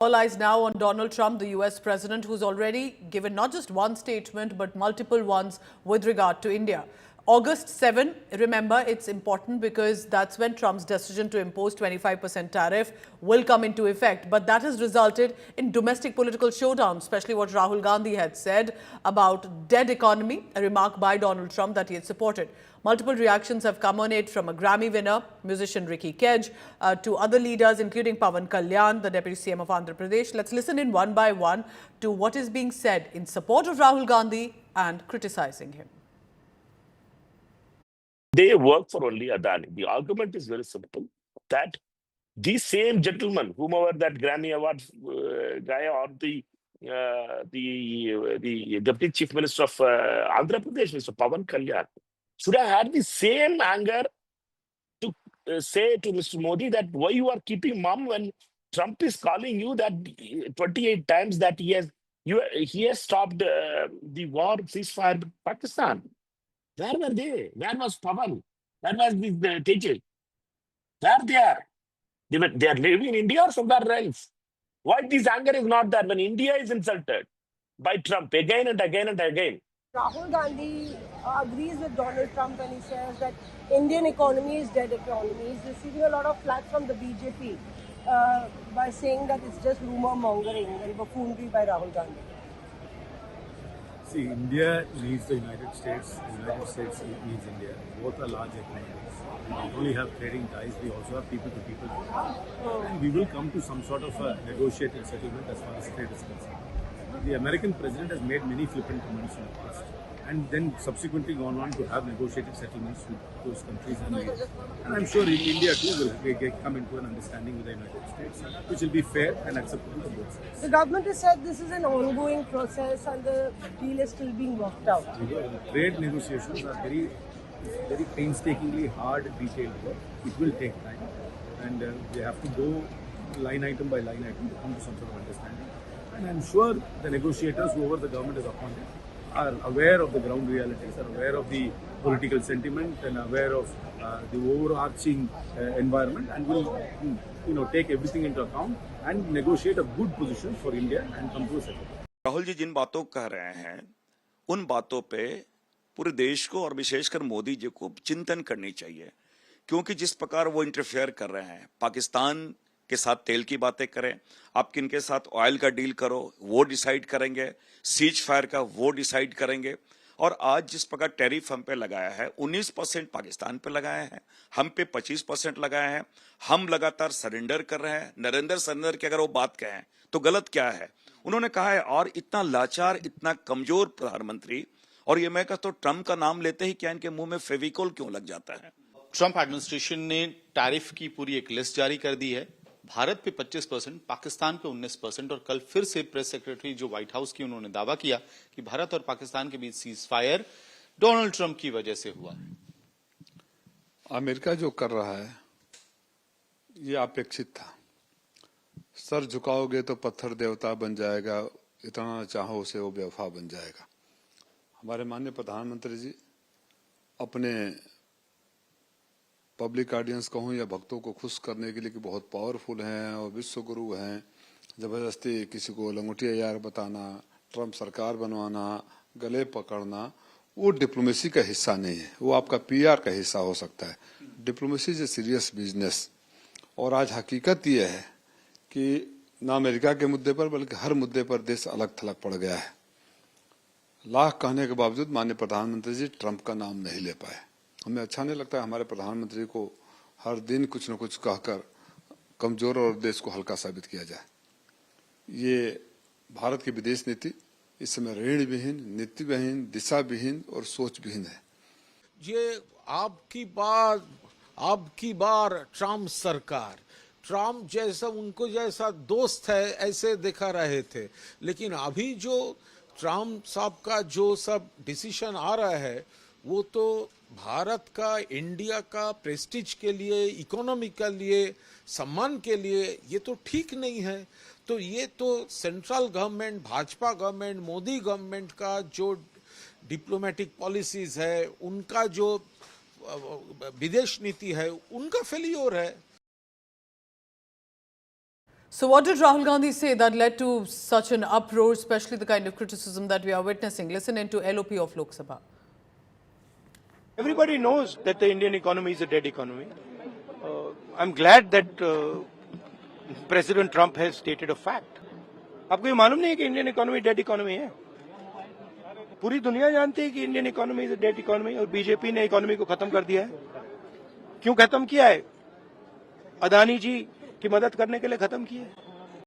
All eyes now on Donald Trump, the US president, who's already given not just one statement, but multiple ones with regard to India. August 7, remember, it's important because that's when Trump's decision to impose 25% tariff will come into effect. But that has resulted in domestic political showdown, especially what Rahul Gandhi had said about dead economy, a remark by Donald Trump that he had supported. Multiple reactions have come on it, from a Grammy winner, musician Ricky Kej, to other leaders, including Pawan Kalyan, the Deputy CM of Andhra Pradesh. Let's listen in one by one to what is being said in support of Rahul Gandhi and criticizing him. They work for only Adani. The argument is very simple, that these same gentlemen, whomever that Grammy Award guy or the Deputy Chief Minister of Andhra Pradesh, Mr. Pawan Kalyan, should have had the same anger to say to Mr. Modi that why you are keeping mum when Trump is calling you that 28 times that he has stopped the war ceasefire with Pakistan. Where were they? Where was Pawan? Where was the Tejas? Where they are? They are living in India or somewhere else. Why this anger is not there when India is insulted by Trump again and again and again? Rahul Gandhi agrees with Donald Trump when he says that Indian economy is dead economy. He's receiving a lot of flack from the BJP by saying that it's just rumor mongering and buffoonery by Rahul Gandhi. See, India needs the United States. The United States needs India. Both are large economies. We not only have trading ties, we also have people-to-people ties. And we will come to some sort of a negotiated settlement as far as trade is concerned. The American president has made many flippant comments in the past, and then subsequently gone on to have negotiated settlements with those countries. And I'm sure India too will come into an understanding with the United States, which will be fair and acceptable to both sides. The government has said this is an ongoing process and the deal is still being worked out. Trade negotiations are very painstakingly hard, detailed work. It will take time, and we have to go line item by line item to come to some sort of understanding. And I'm sure the negotiators, whoever the government has appointed, are aware of the ground realities, are aware of the political sentiment, and aware of the overarching environment, and will take everything into account and negotiate a good position for India and come to a settlement. Rahul ji जिन बातों कह रहे हैं, उन बातों पे पूरे देश को और विशेषकर मोदी जी को चिंतन करनी चाहिए, क्योंकि जिस प्रकार वो इंटरफेयर कर रहे हैं, पाकिस्तान के साथ तेल की बातें करें, आप किनके साथ ऑयल का डील करो वो डिसाइड करेंगे, सीज फायर का वो डिसाइड करेंगे। और आज जिस प्रकार टैरिफ हम पे लगाया है, 19% पाकिस्तान पे लगाया है, हम पे 25% लगाया है। हम लगातार सरेंडर कर रहे हैं। नरेंद्र सरेंडर की अगर वो बात कहें तो गलत क्या है? उन्होंने कहा है, और इतना लाचार, इतना कमजोर प्रधानमंत्री, और ये मैं कहता हूं ट्रंप का नाम लेते ही क्या इनके मुंह में फेविकोल क्यों लग जाता है? ट्रंप एडमिनिस्ट्रेशन ने टैरिफ की पूरी एक लिस्ट जारी कर दी है। भारत पे 25%, पाकिस्तान पे 19%, और कल फिर से प्रेस सेक्रेटरी जो व्हाइट हाउस की, उन्होंने दावा किया कि भारत और पाकिस्तान के बीच सीज फायर डोनाल्ड ट्रंप की वजह से हुआ है। अमेरिका जो कर रहा है ये अपेक्षित था। सर झुकाओगे तो पत्थर देवता बन जाएगा, इतना चाहो उसे वो बेवफा बन जाएगा। हमारे माननीय प्रधानमंत्री जी अपने पब्लिक ऑडियंस कहूँ या भक्तों को खुश करने के लिए कि बहुत पावरफुल हैं और विश्व गुरु हैं, जबरदस्ती किसी को लंगोटिया यार बताना, ट्रंप सरकार बनवाना, गले पकड़ना, वो डिप्लोमेसी का हिस्सा नहीं है। वो आपका पीआर का हिस्सा हो सकता है। Diplomacy is a serious business. और आज हकीकत ये है कि न अमेरिका के मुद्दे पर बल्कि हर मुद्दे पर देश अलग थलग पड़ गया है। लाख कहने के बावजूद माननीय प्रधानमंत्री जी ट्रंप का नाम नहीं ले पाए। हमें अच्छा नहीं लगता है हमारे प्रधानमंत्री को हर दिन कुछ न कुछ कहकर कमजोर और देश को हल्का साबित किया जाए। ये भारत की विदेश नीति इस समय ऋण विहीन, नीति विहीन, दिशा विहीन और सोच विहीन है। ये आपकी बार ट्रम्प सरकार, ट्रम्प जैसा उनको जैसा दोस्त है ऐसे दिखा रहे थे, लेकिन अभी जो ट्रम्प साहब का जो सब डिसीजन आ रहा है वो तो भारत का, इंडिया का प्रेस्टीज के लिए, इकोनॉमी के लिए, सम्मान के लिए ये तो ठीक नहीं है। तो ये तो central government, Bhajpa government, Modi government का जो डिप्लोमेटिक पॉलिसीज है, उनका जो विदेश नीति है, उनका फेलियर है। So what did Rahul Gandhi say that led to such an uproar, especially the kind of criticism that we are witnessing? Listen into LOP of Lok Sabha. Everybody knows that the Indian economy is a dead economy. I'm glad that President Trump has stated a fact. आपको ये मालूम नहीं है कि Indian economy dead economy है? पूरी दुनिया जानती है कि Indian economy is a dead economy और बीजेपी ने इकोनॉमी को खत्म कर दिया है. क्यों खत्म किया है? अदानी जी की मदद करने के लिए खत्म किया है.